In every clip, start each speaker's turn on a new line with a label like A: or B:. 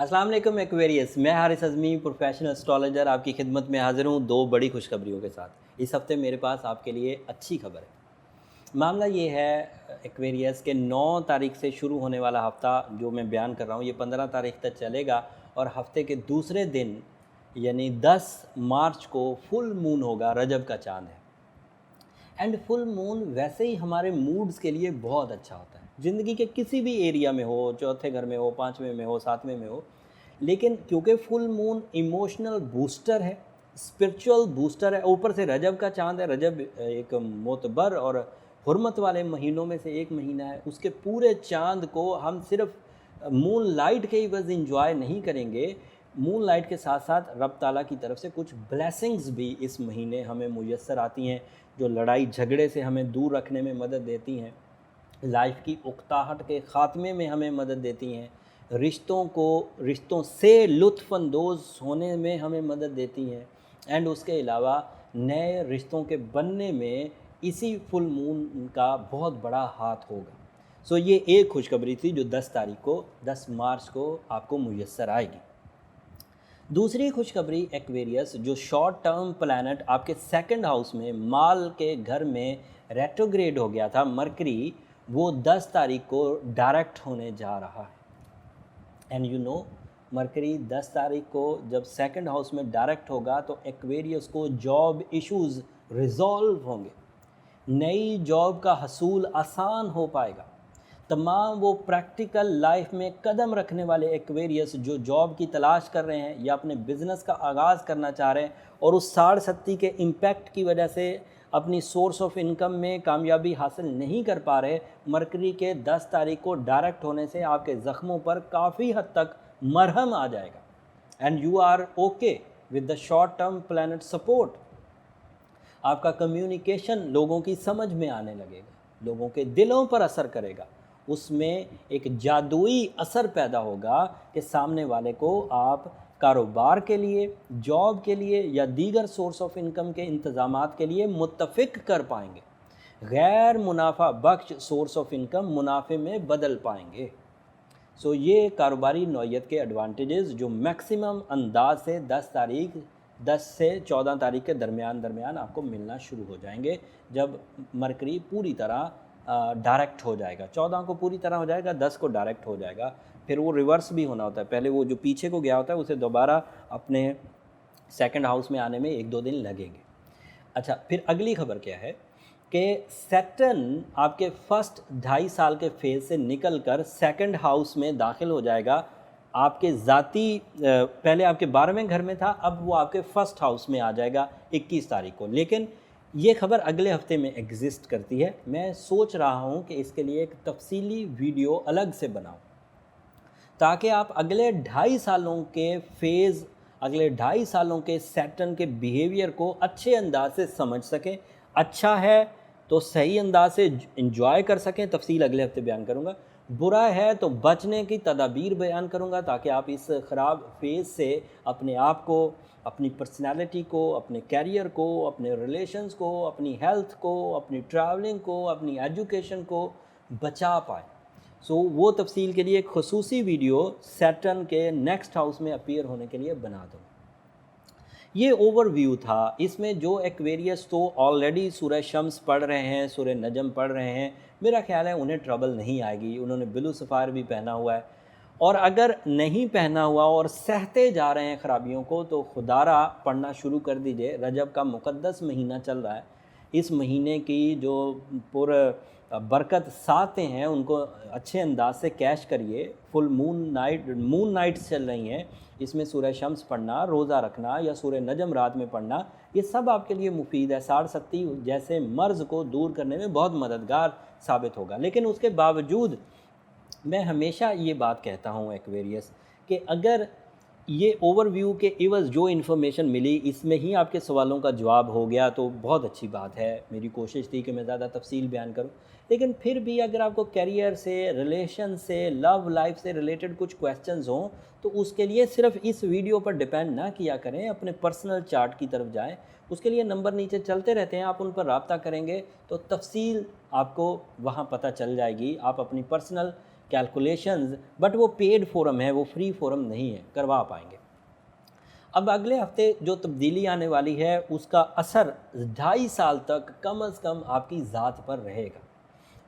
A: अस्सलाम वालेकुम एक्वेरियस। मैं हारिस अज़मी प्रोफेशनल एस्ट्रोलॉजर आपकी खिदमत में हाज़िर हूँ दो बड़ी खुशखबरियों के साथ। इस हफ़्ते मेरे पास आपके लिए अच्छी खबर है। मामला ये है एक्वेरियस के 9 तारीख से शुरू होने वाला हफ़्ता जो मैं बयान कर रहा हूँ ये 15 तारीख तक चलेगा और हफ़्ते के दूसरे दिन यानी 10 मार्च को फुल मून होगा, रजब का चाँद है। एंड फुल मून वैसे ही हमारे मूड्स के लिए बहुत अच्छा होता है, ज़िंदगी के किसी भी एरिया में हो, चौथे घर में हो, पाँचवें में हो, सातवें में हो। लेकिन क्योंकि फुल मून इमोशनल बूस्टर है, स्पिरिचुअल बूस्टर है, ऊपर से रजब का चांद है। रजब एक मोतबर और हुर्मत वाले महीनों में से एक महीना है। उसके पूरे चांद को हम सिर्फ मून लाइट के ही बस इंजॉय नहीं करेंगे, मून लाइट के साथ साथ रब ताला की तरफ से कुछ ब्लेसिंग्स भी इस महीने हमें मुयस्सर आती हैं, जो लड़ाई झगड़े से हमें दूर रखने में मदद देती हैं, लाइफ की उकताहट के ख़ात्मे में हमें मदद देती हैं, रिश्तों से लुत्फ़अंदोज़ होने में हमें मदद देती हैं। एंड उसके अलावा नए रिश्तों के बनने में इसी फुल मून का बहुत बड़ा हाथ होगा। सो ये एक खुशखबरी थी जो 10 मार्च को आपको मुयस्सर आएगी। दूसरी खुशखबरी एक्वेरियस, जो शॉर्ट टर्म प्लैनेट आपके सेकंड हाउस में माल के घर में रेट्रोग्रेड हो गया था, मरकरी, वो 10 तारीख को डायरेक्ट होने जा रहा है। एंड यू नो, मरकरी 10 तारीख को जब सेकंड हाउस में डायरेक्ट होगा तो एक्वेरियस को जॉब इश्यूज़ रिजॉल्व होंगे, नई जॉब का हसूल आसान हो पाएगा। तमाम वो प्रैक्टिकल लाइफ में कदम रखने वाले एक्वेरियस जो जॉब की तलाश कर रहे हैं या अपने बिज़नेस का आगाज़ करना चाह रहे हैं और उस साढ़ सत्ती के इम्पैक्ट की वजह से अपनी सोर्स ऑफ इनकम में कामयाबी हासिल नहीं कर पा रहे, मरकरी के 10 तारीख को डायरेक्ट होने से आपके ज़ख्मों पर काफ़ी हद तक मरहम आ जाएगा। And you are okay with the short term planet support. आपका कम्युनिकेशन लोगों की समझ में आने लगेगा, लोगों के दिलों पर असर करेगा, उसमें एक जादुई असर पैदा होगा कि सामने वाले को आप कारोबार के लिए, जॉब के लिए या दीगर सोर्स ऑफ इनकम के इंतज़ामात के लिए मुत्तफ़िक कर पाएंगे। गैर मुनाफा बख्श सोर्स ऑफ इनकम मुनाफे में बदल पाएंगे। सो ये कारोबारी नौयत के एडवांटेजेस जो मैक्सिमम अंदाज से 10 से 14 तारीख के दरमियान आपको मिलना शुरू हो जाएंगे, जब मरकरी पूरी तरह डायरेक्ट हो जाएगा। 14 को पूरी तरह हो जाएगा, 10 को डायरेक्ट हो जाएगा। फिर वो रिवर्स भी होना होता है, पहले वो जो पीछे को गया होता है उसे दोबारा अपने सेकंड हाउस में आने में 1-2 दिन लगेंगे। अच्छा, फिर अगली खबर क्या है कि सैटर्न आपके फर्स्ट 2.5 साल के फेज़ से निकल कर सेकंड हाउस में दाखिल हो जाएगा। आपके ज़ाती पहले आपके 12वें घर में था, अब वो आपके फर्स्ट हाउस में आ जाएगा 21 तारीख को। लेकिन ये खबर अगले हफ्ते में एग्जिस्ट करती है। मैं सोच रहा हूँ कि इसके लिए एक तफसीली वीडियो अलग से बनाऊँ ताकि आप अगले 2.5 सालों के फेज़, अगले 2.5 सालों के सैटर्न के बिहेवियर को अच्छे अंदाज से समझ सकें। अच्छा है तो सही अंदाज से इंजॉय कर सकें, तफसील अगले हफ्ते बयान करूँगा। बुरा है तो बचने की तदाबीर बयान करूँगा ताकि आप इस ख़राब फेज़ से अपने आप को, अपनी पर्सनालिटी को, अपने कैरियर को, अपने रिलेशंस को, अपनी हेल्थ को, अपनी ट्रैवलिंग को, अपनी एजुकेशन को बचा पाएँ। सो वो तफसील के लिए एक खुसूसी वीडियो सैटर्न के नेक्स्ट हाउस में अपीयर होने के लिए बना दूँ। ये ओवरव्यू था। इसमें जो एक्वेरियस तो ऑलरेडी सूरह शम्स पढ़ रहे हैं, सूरह नजम पढ़ रहे हैं, मेरा ख्याल है उन्हें ट्रबल नहीं आएगी। उन्होंने ब्लू सफ़ायर भी पहना हुआ है, और अगर नहीं पहना हुआ और सहते जा रहे हैं ख़राबियों को तो खुदारा पढ़ना शुरू कर दीजिए। रजब का मुक़द्दस महीना चल रहा है, इस महीने की जो बरकत सातें हैं उनको अच्छे अंदाज से कैश करिए। फुल मून नाइट्स चल रही हैं, इसमें सूरह शम्स पढ़ना, रोज़ा रखना या सूरह नजम रात में पढ़ना, ये सब आपके लिए मुफीद है। साढ़ सत्ती जैसे मर्ज़ को दूर करने में बहुत मददगार साबित होगा। लेकिन उसके बावजूद मैं हमेशा ये बात कहता हूँ एक्वेरियस कि अगर ये ओवरव्यू के इवज़ जो इन्फॉर्मेशन मिली इसमें ही आपके सवालों का जवाब हो गया तो बहुत अच्छी बात है। मेरी कोशिश थी कि मैं ज़्यादा तफसील बयान करूँ, लेकिन फिर भी अगर आपको करियर से, रिलेशन से, लव लाइफ से रिलेटेड कुछ क्वेश्चंस हों तो उसके लिए सिर्फ इस वीडियो पर डिपेंड ना किया करें, अपने पर्सनल चार्ट की तरफ जाएं। उसके लिए नंबर नीचे चलते रहते हैं, आप उन पर रब्ता करेंगे तो तफसील आपको वहाँ पता चल जाएगी। आप अपनी पर्सनल कैलकुलेशंस, बट वो पेड फोरम है, वो फ्री फोरम नहीं है, करवा पाएंगे। अब अगले हफ्ते जो तब्दीली आने वाली है उसका असर 2.5 साल तक कम अज़ कम आपकी ज़ात पर रहेगा।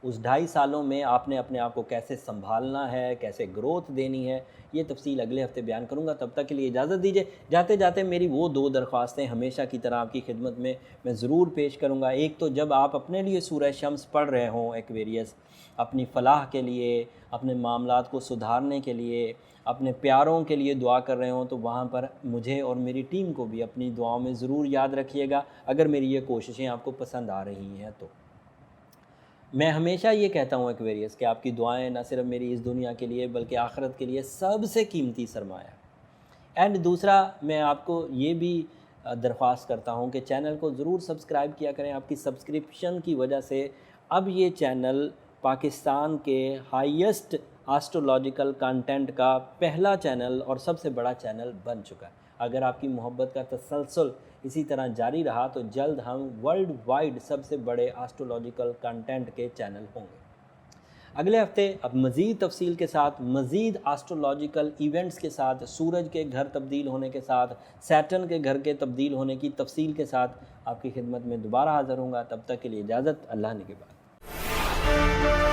A: उस 2.5 सालों में आपने अपने आप को कैसे संभालना है, कैसे ग्रोथ देनी है, ये तफसील अगले हफ्ते बयान करूँगा। तब तक के लिए इजाज़त दीजिए। जाते जाते मेरी वो 2 दरख्वास्तें हमेशा की तरह आपकी खिदमत में मैं ज़रूर पेश करूँगा। एक तो जब आप अपने लिए सूरह शम्स पढ़ रहे हों एक्वेरियस, अपनी फ़लाह के लिए, अपने मामलात को सुधारने के लिए, अपने प्यारों के लिए दुआ कर रहे हों, तो वहाँ पर मुझे और मेरी टीम को भी अपनी दुआओं में ज़रूर याद रखिएगा, अगर मेरी ये कोशिशें आपको पसंद आ रही हैं तो। मैं हमेशा ये कहता हूँ एक्वेरियस कि आपकी दुआएं ना सिर्फ मेरी इस दुनिया के लिए बल्कि आखिरत के लिए सबसे कीमती सरमाया। एंड दूसरा, मैं आपको ये भी दरख्वास्त करता हूँ कि चैनल को ज़रूर सब्सक्राइब किया करें। आपकी सब्सक्रिप्शन की वजह से अब ये चैनल पाकिस्तान के हाईएस्ट एस्ट्रोलॉजिकल कंटेंट का पहला चैनल और सबसे बड़ा चैनल बन चुका है। अगर आपकी मोहब्बत का तसलसल इसी तरह जारी रहा तो जल्द हम वर्ल्ड वाइड सबसे बड़े एस्ट्रोलॉजिकल कंटेंट के चैनल होंगे। अगले हफ्ते अब मज़ीद तफसील के साथ, मज़ीद एस्ट्रोलॉजिकल इवेंट्स के साथ, सूरज के घर तब्दील होने के साथ, सैटर्न के घर के तब्दील होने की तफसील के साथ आपकी खिदमत में दोबारा हाज़िर होऊंगा। तब तक के लिए इजाज़त, अल्लाह ने के बाद।